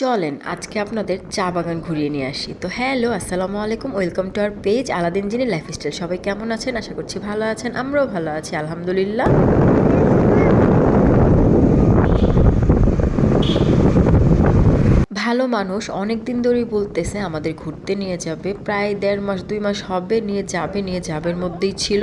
চলেন আজকে আপনাদের চা বাগান ঘুরিয়ে নিয়ে আসি। তো হ্যালো, আসসালামু আলাইকুম, welcome to our page Aladdin genie lifestyle. সবাই কেমন আছেন? আশা করছি ভালো আছেন। আমরাও ভালো আছি, আলহামদুলিল্লাহ। ভালো মানুষ অনেক দিন ধরেই বলতেছে আমাদের ঘুরতে নিয়ে যাবে, প্রায় 1.5 মাস 2 মাস হবে নিয়ে যাবের মধ্যেই ছিল।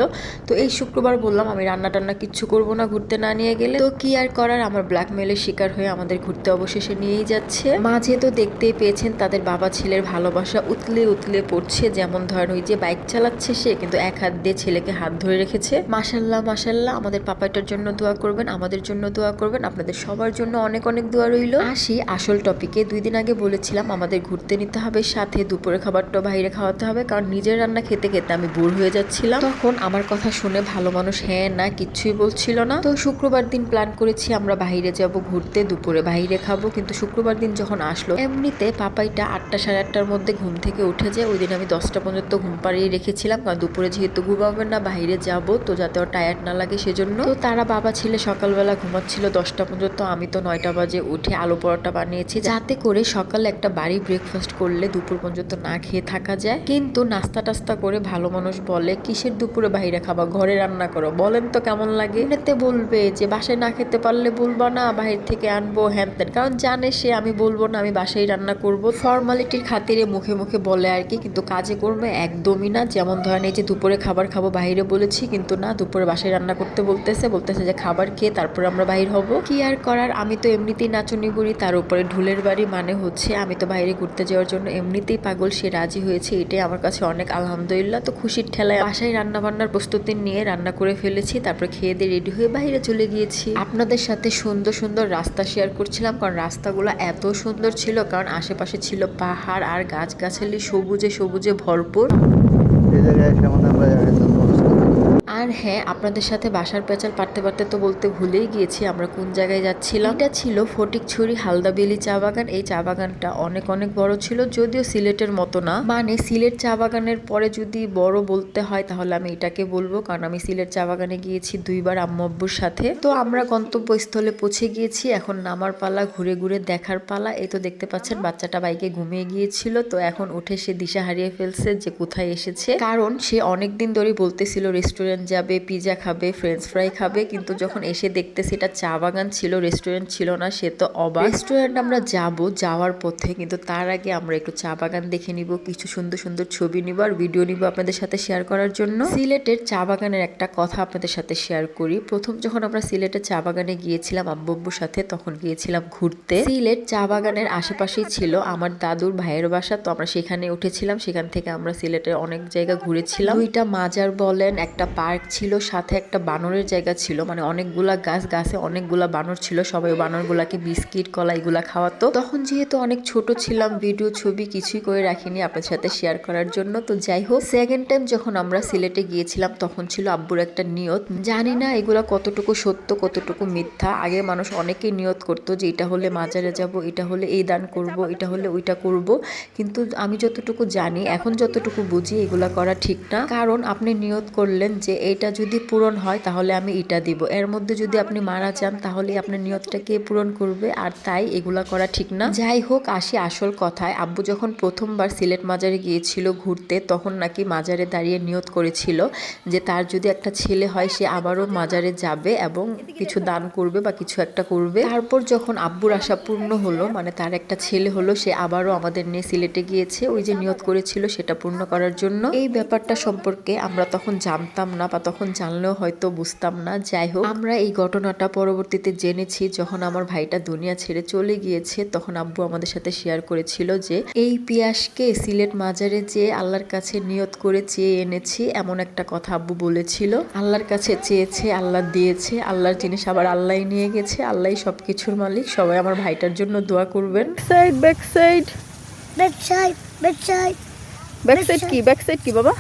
তো এই শুক্রবার বললাম আমি রান্না টান্না কিচ্ছু করব না ঘুরতে না নিয়ে গেলে। তো কি আর করার, আমার ব্ল্যাকমেলের শিকার হয়ে আমাদের ঘুরতে অবশেষে নিয়েই যাচ্ছে। মাঝে তো দেখতেই পেয়েছেন তাদের বাবা ছেলের ভালোবাসা উতলে উতলে পড়ছে। যেমন ধরেন ওই যে বাইক চালাচ্ছে সে, কিন্তু এক হাত দিয়ে ছেলেকে হাত ধরে রেখেছে। মাশাল্লাহ মাশাল্লাহ, আমাদের পাপাটার জন্য দোয়া করবেন, আমাদের জন্য দোয়া করবেন, আপনাদের সবার জন্য অনেক অনেক দোয়া রইল। আসি আসল টপিকে। 2 দিন আগে বলেছিলাম আমাদের ঘুরতে নিতে হবে, সাথে দুপুরের খাবারটা বাইরে খাওয়াতে হবে, কারণ নিজের রান্না খেতে খেতে আমি বোর হয়ে যাচ্ছিলাম। তখন আমার কথা শুনে ভালো মানুষ হ্যাঁ না কিচ্ছুই বলছিল না। তো শুক্রবার দিন প্ল্যান করেছি আমরা বাইরে যাব ঘুরতে, দুপুরে বাইরে খাবো। কিন্তু শুক্রবার দিন যখন আসলো, এমনিতে পাপাইটা 8টা সাড়ে 8টার মধ্যে ঘুম থেকে উঠে যায়। ওই দিন আমি 10টা পর্যন্ত ঘুম পাড়িয়ে রেখেছিলাম, কারণ দুপুরে যেহেতু ঘুমাবেন না বাইরে যাব, তো যাতে ওর টায়ার্ড না লাগে সেজন্য। তো তারা বাবা ছেলে সকালবেলা ঘুমাচ্ছিল 10টা পর্যন্ত, আমি তো 9টা বাজে উঠে আলু পরোটা বানিয়েছি, যাতে করে সকালে একটা বাড়ি ব্রেকফাস্ট করলে দুপুর পর্যন্ত না খেয়ে থাকা যায়। কিন্তু নাস্তা টাস্তা করে ভালো মানুষ বলে কিসের দুপুরে বাইরে খাবা, ঘরে রান্না করো। বলেন তো কেমন লাগে? এমনিতে বলবে যে বাসায় না খেতে পারলে বলবা না, বাহির থেকে আনবো হ্যান ত্যান, কারণ জানে সে আমি বলবো না, আমি বাসায় রান্না করব। ফর্মালিটির খাতিরে মুখে মুখে বলে আর কি, কিন্তু কাজে করবে একদমই না। যেমন ধরেন এই যে দুপুরে খাবার খাবো বাইরে বলেছি, কিন্তু না, দুপুরে বাসায় রান্না করতে বলতেছে যে খাবার খেয়ে তারপরে আমরা বাহির হব। কি আর করার, আমি তো এমনিতেই নাচুনি বুড়ি, তার উপরে ঢুলের বাড়ি, মানে হচ্ছে আমি তো বাইরে ঘুরতে যাওয়ার জন্য এমনিতেই পাগল। সে রাজি হয়েছে, এটাই আমার কাছে অনেক আলহামদুলিল্লাহ। তো খুশির ঠেলায় বাসায় রান্না বান্নার প্রস্তুতি নিয়ে রান্না করে ফেলেছি, তারপর খেয়ে দিয়ে রেডি হয়ে বাইরে চলে গিয়েছি। আপনাদের সাথে সুন্দর সুন্দর রাস্তা শেয়ার করছিলাম, কারণ রাস্তাগুলো এত সুন্দর ছিল, কারণ আশেপাশে ছিল পাহাড় আর গাছগাছালি, সবুজে সবুজে ভরপুর। এই জায়গায় এসে আমরা আর হ্যাঁ, আপনাদের সাথে বাসার পেঁচাল পারতে পারতে তো বলতে ভুলেই গিয়েছি আমরা কোন জায়গায় যাচ্ছিলাম। এটা ছিল ফটিকছড়ি হালদাবেলি চা বাগান। এই চা বাগানটা অনেক অনেক বড় ছিল, যদিও সিলেটের মতো না। মানে সিলেট চা বাগানের পরে যদি বড় বলতে হয় তাহলে আমি এটাকে বলবো, কারণ আমি সিলেট চা বাগানে গিয়েছি 2বার আম্মু আব্বুর সাথে। তো আমরা গন্তব্যস্থলে পৌঁছে গিয়েছি, এখন নামার পালা, ঘুরে ঘুরে দেখার পালা। এই তো দেখতে পাচ্ছেন বাচ্চাটা বাইকে ঘুমিয়ে গিয়েছিল, তো এখন উঠে সে দিশা হারিয়ে ফেলছে যে কোথায় এসেছে, কারণ সে অনেকদিন ধরেই বলতেছিল রেস্টুরেন্ট যাবে, পিজা খাবে, ফ্রেঞ্চ ফ্রাই খাবে, কিন্তু যখন এসে দেখতেছে এটা চা বাগান ছিল, রেস্টুরেন্ট ছিল না, সে তো অবাক। রেস্টুরেন্ট আমরা যাওয়ার পথে, কিন্তু তার আগে আমরা একটু চা বাগান দেখে নিব, কিছু সুন্দর সুন্দর ছবি নিব আর ভিডিও নিব আপনাদের সাথে শেয়ার করার জন্য। সিলেটের চা বাগানের একটা কথা আপনাদের সাথে শেয়ার করি। প্রথম যখন আমরা সিলেটের চা বাগানে গিয়েছিলাম আব্বু আব্বুর সাথে, তখন গিয়েছিলাম ঘুরতে। সিলেট চা বাগানের আশেপাশেই ছিল আমার দাদুর ভাইয়ের বাসা, তো আমরা সেখানে উঠেছিলাম। সেখান থেকে আমরা সিলেটের অনেক জায়গা ঘুরেছিলাম। 2টা মাজার বলেন, একটা পার্ক ছিল, সাথে একটা বানরের জায়গা ছিল, মানে অনেকগুলা গাছে অনেকগুলা বানর ছিল, সবাই বানরগুলাকে বিস্কিট কলা এগুলা খাওয়াতো। তখন যেহেতু অনেক ছোট ছিলাম, ভিডিও ছবি কিছুই করে রাখিনি আপনার সাথে শেয়ার করার জন্য। তো যাই হোক, সেকেন্ড টাইম যখন আমরা সিলেটে গিয়েছিলাম তখন ছিল আব্বুর একটা নিয়ত, জানি না এগুলা কতটুকু সত্য কতটুকু মিথ্যা। আগে মানুষ অনেকেই নিয়ত করতো যে এটা হলে মাজারে যাব, এটা হলে এই দান করব, এটা হলে ওইটা করব, কিন্তু আমি যতটুকু জানি, এখন যতটুকু বুঝি, এগুলা করা ঠিক না। কারণ আপনি নিয়ত করলেন যে এটা যদি পূরণ হয় তাহলে আমি এটা দিব, এর মধ্যে যদি আপনি মারা যান তাহলে আপনার নিয়তটা কে পূরণ করবে? আর তাই এগুলা করা ঠিক না। যাই হোক, আসি আসল কথায়। আব্বু যখন প্রথমবার সিলেট মাজারে গিয়েছিল ঘুরতে, তখন নাকি মাজারে দাঁড়িয়ে নিয়ত করেছিল যে তার যদি একটা ছেলে হয় সে আবারও মাজারে যাবে এবং কিছু দান করবে বা কিছু একটা করবে। তারপর যখন আব্বুর আশা পূর্ণ হলো, মানে তার একটা ছেলে হলো, সে আবারও আমাদের নিয়ে সিলেটে গিয়েছে ওই যে নিয়ত করেছিল সেটা পূর্ণ করার জন্য। এই ব্যাপারটা সম্পর্কে আমরা তখন জানতাম না, বা তখন জানলেও হয়তো বুঝতাম না। যাই হোক, আমরা এই ঘটনাটা পরবর্তীতে জেনেছি যখন আমার ভাইটা দুনিয়া ছেড়ে চলে গিয়েছে, তখন আব্বু আমাদের সাথে শেয়ার করেছিল যে এই পিয়াসকে সিলেট মাজারে যে আল্লাহর কাছে নিয়ত করে চেয়ে এনেছি, এমন একটা কথা আব্বু বলেছিল। আল্লাহর কাছে চেয়েছে, আল্লাহ দিয়েছে, আল্লাহর জিনিস আবার আল্লাহ নিয়ে গেছে, আল্লাহ সবকিছুর মালিক। সবাই আমার ভাইটার জন্য দোয়া করবেন। Back side Back side, back side. Back side কি বাবা?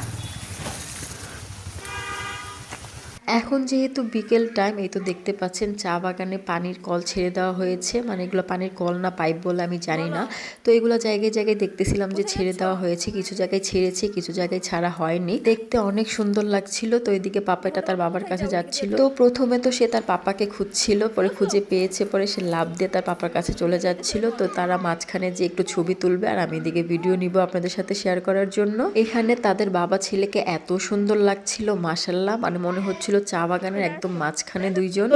এখন যেহেতু বিকেল টাইম, এই তো দেখতে পাচ্ছেন চা বাগানে পানির কল ছেড়ে দেওয়া হয়েছে, মানে এগুলো পানির কল না পাইপ বলে আমি জানি না। তো এগুলো জায়গায় জায়গায় দেখতেছিলাম যে ছেড়ে দেওয়া হয়েছে, কিছু জায়গায় ছেড়েছে, কিছু জায়গায় ছাড়া হয়নি। দেখতে অনেক সুন্দর লাগছিল। তো এদিকে পাপাটা তার বাবার কাছে যাচ্ছিল। তো প্রথমে তো সে তার পাপাকে খুঁজছিল, পরে খুঁজে পেয়েছে, পরে সে লাফ দিয়ে তার পাপার কাছে চলে যাচ্ছিল। তো তারা মাঝখানে যে একটু ছবি তুলবে আর আমি এদিকে ভিডিও নিব আপনাদের সাথে শেয়ার করার জন্য। এখানে তাদের বাবা ছেলেকে এত সুন্দর লাগছিল, মাশাআল্লাহ, মানে মনে হচ্ছিল চা বাগানের একদম মাঝখানে দুইজন।